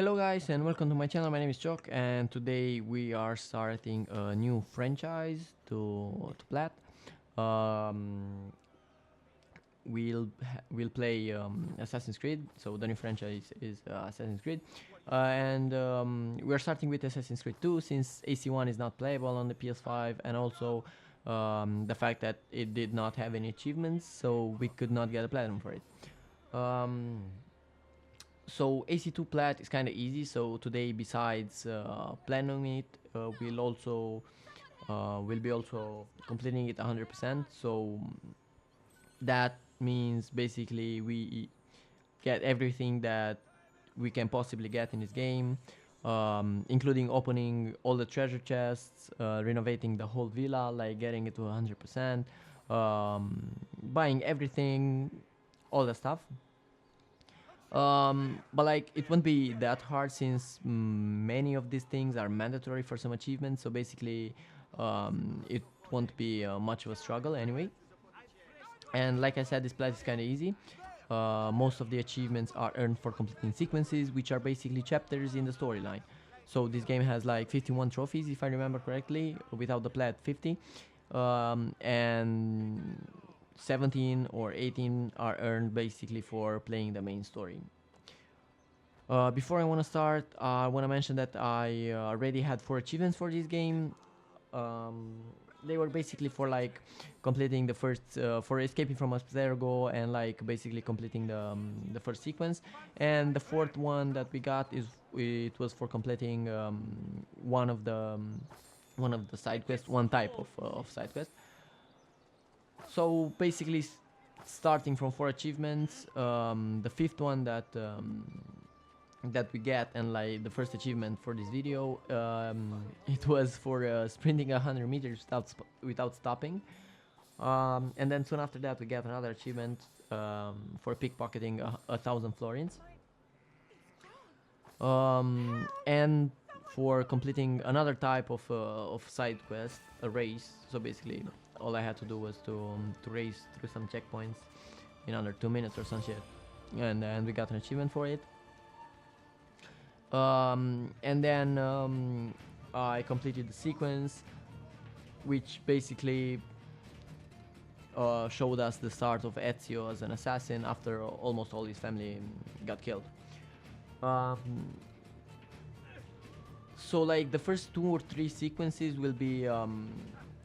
Hello guys and welcome to my channel. My name is Chok and today we are starting a new franchise to PLAT. Um, we'll play Assassin's Creed. So the new franchise is Assassin's Creed, and we are starting with Assassin's Creed 2 since AC1 is not playable on the PS5, and also the fact that it did not have any achievements, so we could not get a platinum for it. So AC2 plat is kind of easy. So today, besides planning it, we'll be also completing it 100%. So that means basically we get everything that we can possibly get in this game, including opening all the treasure chests, renovating the whole villa, like getting it to 100%, buying everything, all the stuff. But like it won't be that hard since many of these things are mandatory for some achievements. So basically, it won't be much of a struggle anyway. And like I said, this plat is kind of easy. Most of the achievements are earned for completing sequences, which are basically chapters in the storyline. So this game has like 51 trophies, if I remember correctly, without the plat 50, and 17 or 18 are earned basically for playing the main story. Before I want to start, I want to mention that I already had 4 achievements for this game. Um, they were basically for like completing the first, for escaping from Abstergo and like basically completing the first sequence. And the fourth one that we got it was for completing one of the side quests, one type of side quest. So basically, starting from 4 achievements, the fifth one that we get, and like the first achievement for this video, it was for sprinting 100 meters without stopping. And then soon after that we get another achievement for pickpocketing 1,000 florins, and for completing another type of side quest, a race. So basically all I had to do was to race through some checkpoints in under 2 minutes or some shit, and we got an achievement for it. And then I completed the sequence, which basically showed us the start of Ezio as an assassin after almost all his family got killed. Um, so like the first 2 or 3 sequences will be,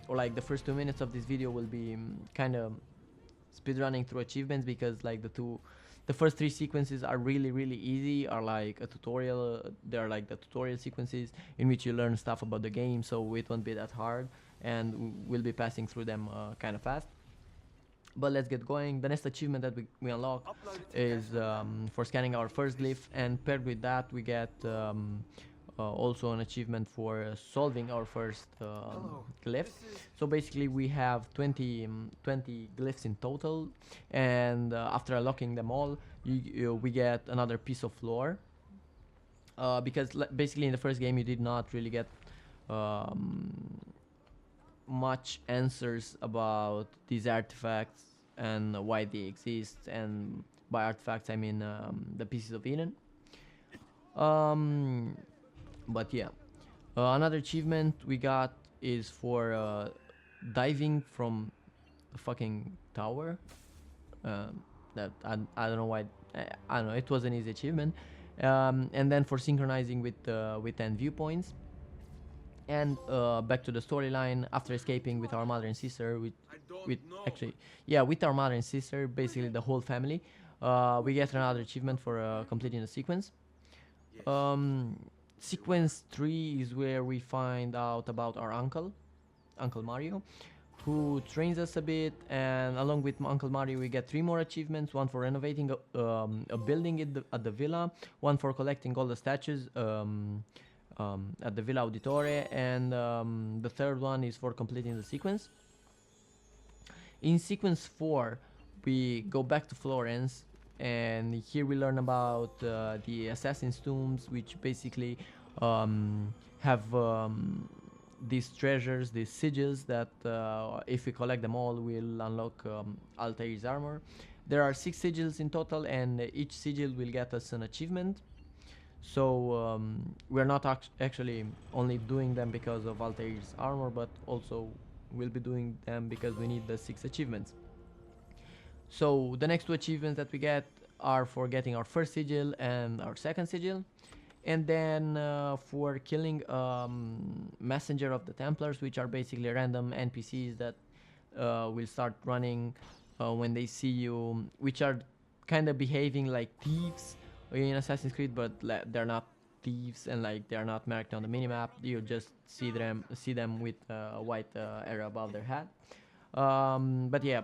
or like the first 2 minutes of this video will be kind of speedrunning through achievements, because like the first 3 sequences are really easy, are like a tutorial. They're like the tutorial sequences in which you learn stuff about the game, so it won't be that hard, and we'll be passing through them kind of fast. But let's get going. The next achievement that we unlock is for scanning our first glyph, and paired with that we get also an achievement for solving our first glyph. So basically we have 20 glyphs in total, and after unlocking them all, we get another piece of lore, because basically in the first game you did not really get much answers about these artifacts and why they exist, and by artifacts I mean the pieces of Eden. But yeah, another achievement we got is for diving from the fucking tower. That I don't know why. I don't know. It was an easy achievement. And then for synchronizing with 10 viewpoints. And back to the storyline. After escaping with our mother and sister, with actually, yeah, with our mother and sister, basically the whole family, we get another achievement for completing the sequence. Sequence 3 is where we find out about our Uncle Mario, who trains us a bit, and along with Uncle Mario we get 3 more achievements: one for renovating a building at the villa, one for collecting all the statues at the Villa Auditore, and the third one is for completing the sequence. In sequence 4 we go back to Florence, and here we learn about the Assassin's Tombs, which basically have these treasures, these sigils that if we collect them all we'll unlock Altair's armor. There are 6 sigils in total, and each sigil will get us an achievement. So we're not actually only doing them because of Altair's armor, but also we'll be doing them because we need the 6 achievements. So the next 2 achievements that we get are for getting our first sigil and our second sigil, and then for killing messenger of the Templars, which are basically random NPCs that will start running when they see you, which are kind of behaving like thieves in Assassin's Creed, but they're not thieves, and like they're not marked on the minimap. You just see them with a white arrow above their head. But yeah,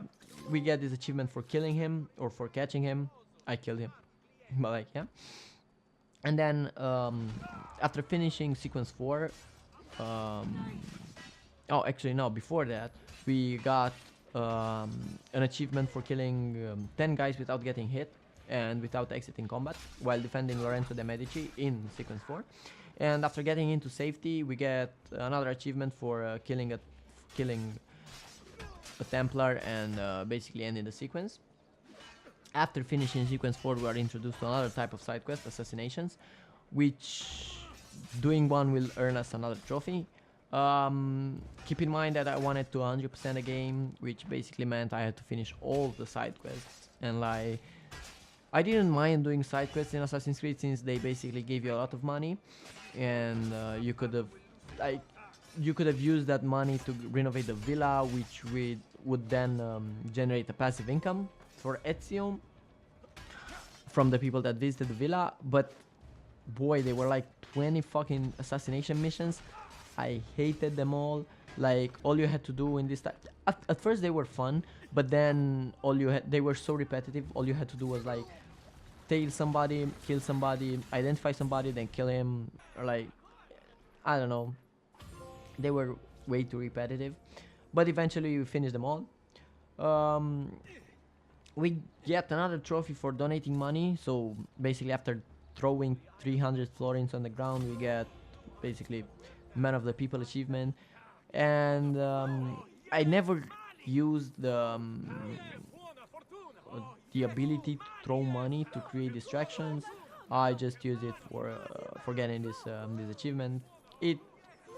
we get this achievement for killing him or for catching him. I killed him, but like yeah. And then after finishing sequence 4, oh actually no, before that we got an achievement for killing 10 guys without getting hit and without exiting combat while defending Lorenzo de' Medici in sequence 4. And after getting into safety, we get another achievement for killing a Templar and basically ending the sequence. After finishing sequence 4, we are introduced to another type of side quest, assassinations, which doing one will earn us another trophy. Keep in mind that I wanted to 100% a game, which basically meant I had to finish all the side quests. And like, I didn't mind doing side quests in Assassin's Creed since they basically gave you a lot of money, and you could have used that money to renovate the villa, which would then generate a passive income for Ezio from the people that visited the villa. But boy, they were like 20 fucking assassination missions. I hated them all. Like, all you had to do in this time, at first they were fun, but then they were so repetitive. All you had to do was like tail somebody, kill somebody, identify somebody, then kill him, or like, I don't know, they were way too repetitive. But eventually we finished them all. We get another trophy for donating money. So basically, after throwing 300 florins on the ground, we get basically Man of the People achievement. And I never used the ability to throw money to create distractions. I just use it for getting this achievement. It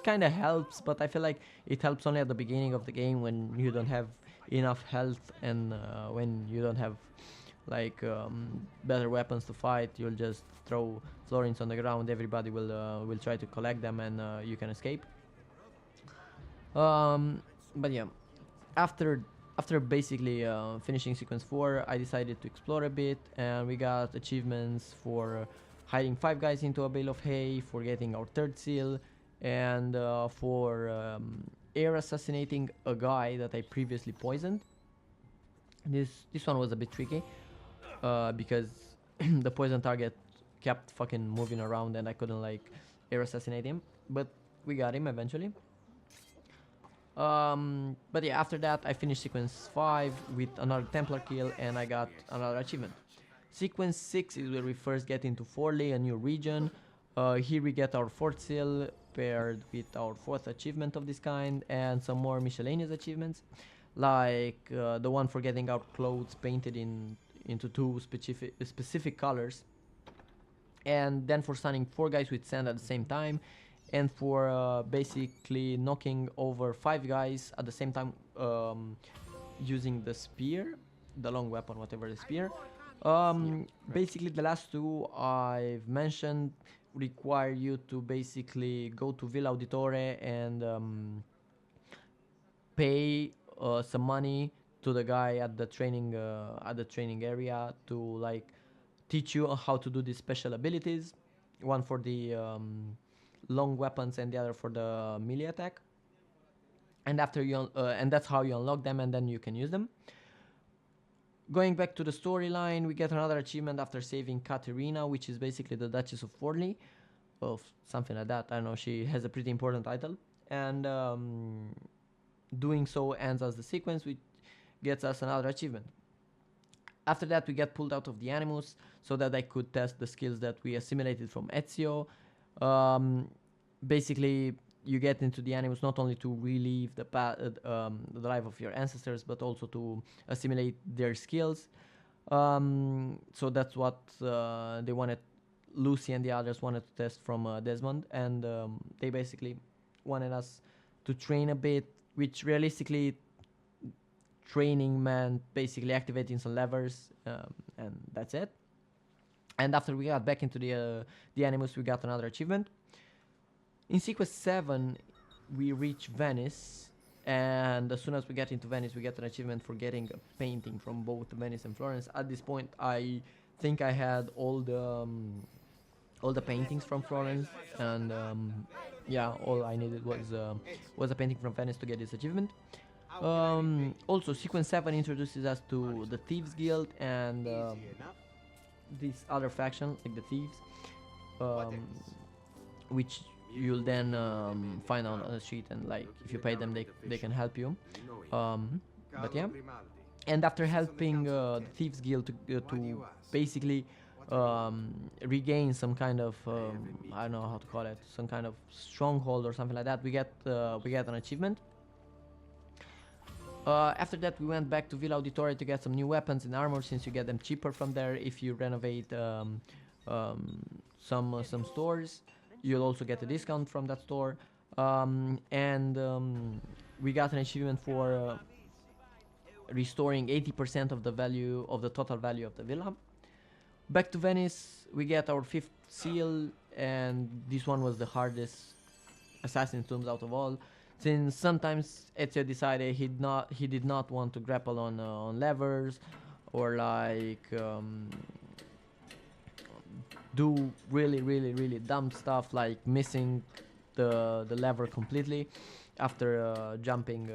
kind of helps, but I feel like it helps only at the beginning of the game when you don't have enough health and when you don't have like better weapons to fight. You'll just throw florins on the ground. Everybody will try to collect them, and you can escape. But yeah, after basically finishing sequence 4, I decided to explore a bit, and we got achievements for hiding 5 guys into a bale of hay, for getting our 3rd seal, and for air assassinating a guy that I previously poisoned. This one was a bit tricky because the poison target kept fucking moving around and I couldn't like air assassinate him, but we got him eventually. But yeah, after that I finished sequence 5 with another Templar kill and I got another achievement. Sequence 6 is where we first get into Forley, a new region. Here we get our 4th seal paired with our 4th achievement of this kind and some more miscellaneous achievements, like the one for getting our clothes painted into 2 specific colors, and then for stunning 4 guys with sand at the same time, and for basically knocking over 5 guys at the same time using the spear, the long weapon, whatever the spear. Basically the last 2 I've mentioned require you to basically go to Villa Auditore and pay some money to the guy at the training area to like teach you how to do these special abilities, one for the long weapons and the other for the melee attack. And after you and that's how you unlock them, and then you can use them. Going back to the storyline, we get another achievement after saving Katerina, which is basically the Duchess of Forley, of something like that. I don't know. She has a pretty important title, and doing so ends as the sequence, which gets us another achievement. After that, we get pulled out of the Animus so that I could test the skills that we assimilated from Ezio. Basically, you get into the Animus not only to relive the life of your ancestors, but also to assimilate their skills. So that's what they wanted, Lucy and the others wanted to test from Desmond, and they basically wanted us to train a bit, which realistically training meant basically activating some levers, and that's it. And after we got back into the Animus, we got another achievement. In sequence 7, we reach Venice, and as soon as we get into Venice, we get an achievement for getting a painting from both Venice and Florence. At this point, I think I had all the paintings from Florence, and yeah, all I needed was a painting from Venice to get this achievement. Also, sequence 7 introduces us to the Thieves Guild and this other faction, like the Thieves, which you'll then find on the street, and like if you pay them, they can help you. But yeah, and after helping the Thieves Guild to basically regain some kind of I don't know how to call it, some kind of stronghold or something like that, we get an achievement. After that, we went back to Villa Auditore to get some new weapons and armor, since you get them cheaper from there if you renovate some stores. You'll also get a discount from that store, and we got an achievement for restoring 80% of the value of the total value of the villa. Back to Venice, we get our 5th seal, and this one was the hardest Assassin's Tombs out of all, since sometimes Ezio decided he did not want to grapple on levers, or like do really dumb stuff like missing the lever completely after jumping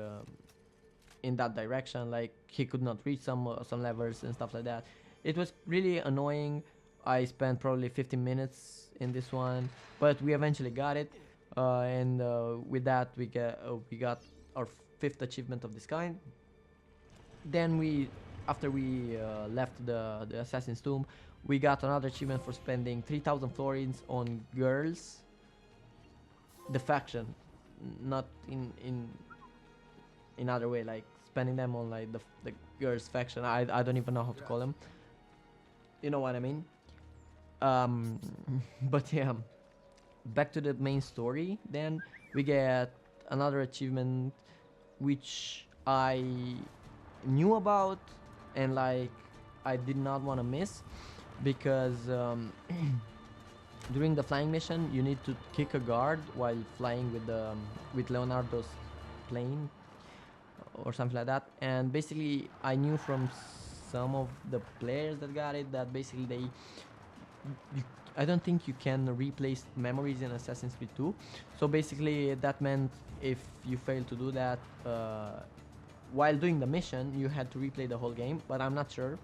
in that direction. Like he could not reach some levers and stuff like that. It was really annoying. I spent probably 15 minutes in this one, but we eventually got it, and with that we got our 5th achievement of this kind. Then after we left the Assassin's Tomb, we got another achievement for spending 3,000 florins on girls. The faction, not in other way, like spending them on like the girls faction. I don't even know how to call them. You know what I mean? But yeah, back to the main story. Then we get another achievement which I knew about, and like I did not want to miss, because during the flying mission you need to kick a guard while flying with Leonardo's plane or something like that. And basically I knew from some of the players that got it that basically I don't think you can replace memories in Assassin's Creed 2. So basically that meant if you fail to do that while doing the mission, you had to replay the whole game, but I'm not sure.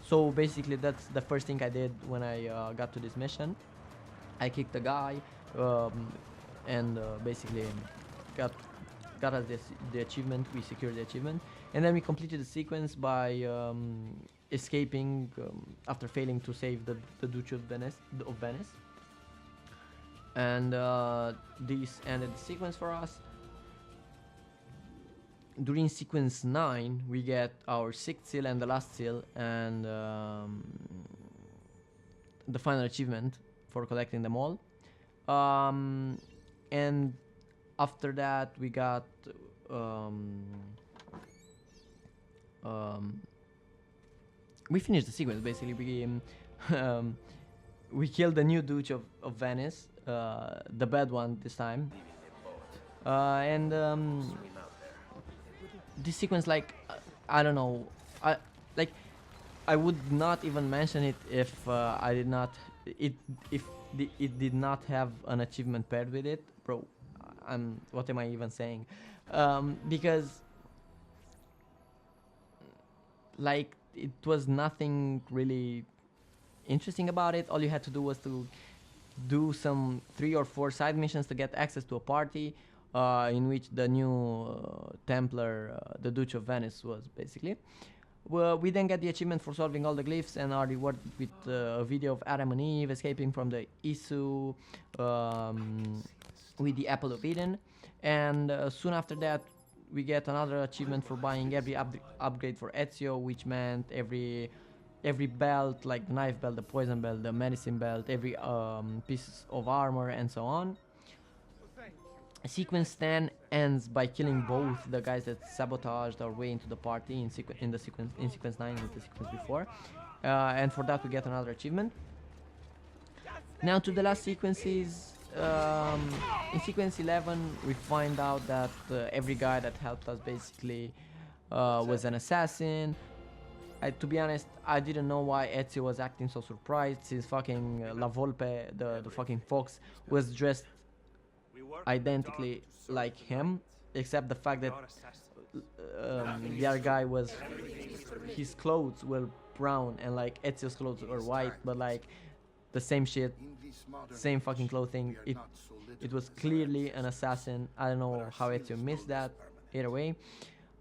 So basically that's the first thing I did when I got to this mission. I kicked the guy, and basically got us the achievement. We secured the achievement, and then we completed the sequence by escaping after failing to save the Duchy of Venice. And this ended the sequence for us. During sequence 9, we get our 6th seal and the last seal, and the final achievement for collecting them all. And after that, we got we finished the sequence basically. We killed the new Duke of Venice, the bad one this time, and this sequence, like I don't know, I would not even mention it if it did not have an achievement paired with it, bro. What am I even saying? Because like it was nothing really interesting about it. All you had to do was to do some 3 or 4 side missions to get access to a party in which the new Templar, the Duke of Venice, was basically. Well, we then get the achievement for solving all the glyphs and are rewarded with a video of Adam and Eve escaping from the Isu with the Apple of Eden. And soon after that, we get another achievement for buying every upgrade for Ezio, which meant every every belt, like the knife belt, the poison belt, the medicine belt, every piece of armor, and so on. Sequence 10 ends by killing both the guys that sabotaged our way into the party in sequence 9 with the sequence before, and for that we get another achievement. Now to the last sequences. In sequence 11 we find out that every guy that helped us basically was an assassin. To be honest, I didn't know why Ezio was acting so surprised, since fucking La Volpe, the fucking fox, was dressed identically like him, except the fact that the other guy was, his clothes were brown and like Ezio's clothes were white, but like the same shit, same fucking clothing. It was clearly an assassin. I don't know how Ezio missed that. Either way.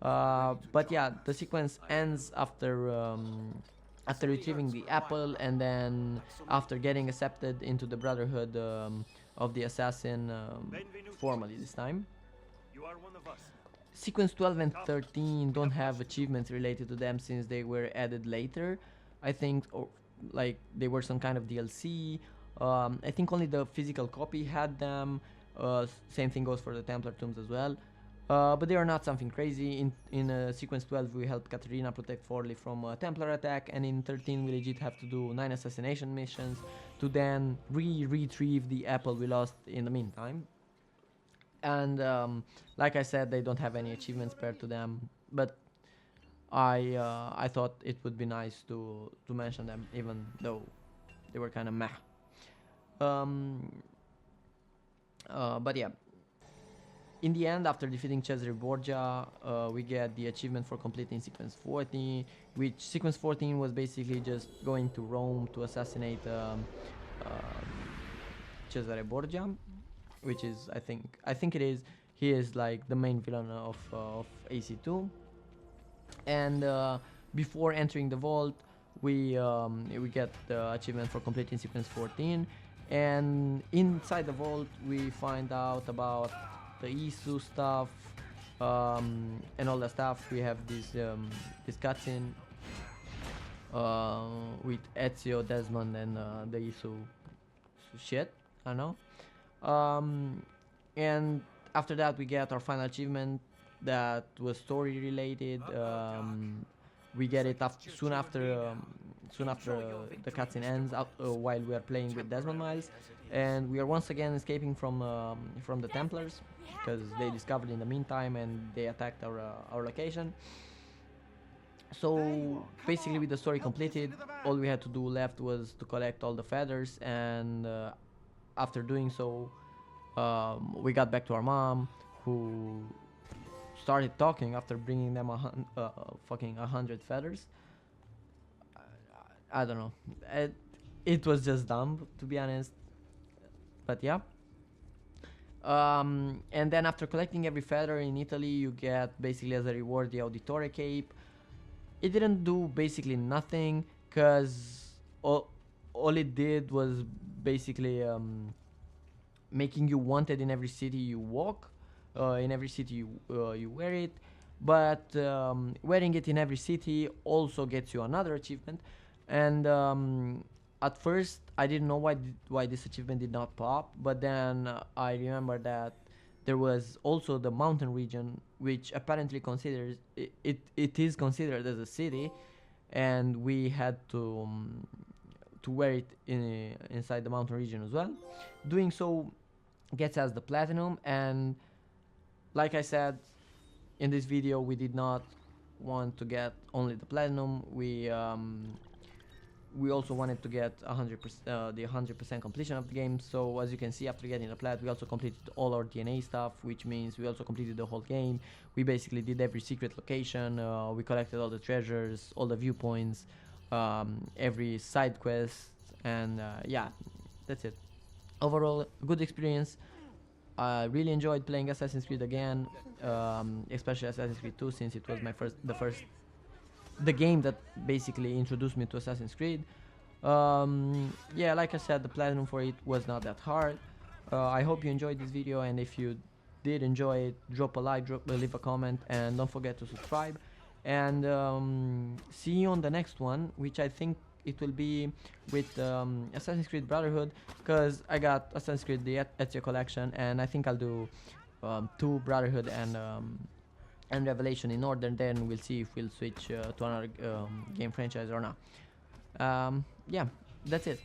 But yeah, the sequence ends after retrieving the apple, and then after getting accepted into the Brotherhood of the Assassin, formally this time. Sequence 12 and 13 don't have achievements related to them since they were added later, I think, or like they were some kind of DLC. I think only the physical copy had them. Same thing goes for the Templar tombs as well. But they are not something crazy. In sequence 12 we help Katerina protect Forley from a Templar attack, and in 13 we legit have to do 9 assassination missions to then retrieve the apple we lost in the meantime. And like I said, they don't have any achievements paired to them, but I thought it would be nice to mention them, even though they were kind of meh. But yeah. In the end, after defeating Cesare Borgia, we get the achievement for completing sequence 14, which sequence 14 was basically just going to Rome to assassinate Cesare Borgia, which is, I think it is, he is like the main villain of AC2. And before entering the vault, we get the achievement for completing sequence 14, and inside the vault we find out about the ISU stuff, and all the stuff. We have this cutscene with Ezio, Desmond, and the ISU shit. I don't know. And after that, we get our final achievement that was story related. We get it soon after the cutscene ends, while we are playing with Desmond Miles, and we are once again escaping from the Templars, because they discovered in the meantime and they attacked our location. So basically, with the story completed, all we had to do left was to collect all the feathers, and after doing so, we got back to our mom, who started talking after bringing them fucking 100 feathers. I don't know. It was just dumb, to be honest. But yeah. And then after collecting every feather in Italy, you get basically as a reward the Auditore cape. It didn't do basically nothing, because all it did was basically making you wanted in every city you walk. In every city you wear it, but wearing it in every city also gets you another achievement. And at first I didn't know why this achievement did not pop, but then I remember that there was also the mountain region, which apparently considers it is considered as a city, and we had to wear it inside the mountain region as well. Doing so gets us the platinum, and like I said in this video, we did not want to get only the platinum. We also wanted to get 100% completion of the game. So as you can see, after getting the plat, we also completed all our DNA stuff, which means we also completed the whole game. We basically did every secret location. We collected all the treasures, all the viewpoints, every side quest, and yeah, that's it. Overall, good experience. I really enjoyed playing Assassin's Creed again, especially Assassin's Creed 2, since it was the game that basically introduced me to Assassin's Creed. Yeah, like I said, the platinum for it was not that hard. I hope you enjoyed this video, and if you did enjoy it, drop a like, leave a comment, and don't forget to subscribe. and see you on the next one, which I think it will be with Assassin's Creed Brotherhood, because I got Assassin's Creed the Ezio collection, and I think I'll do 2 Brotherhood and Revelation in order. Then we'll see if we'll switch to another game franchise or not. Yeah, that's it.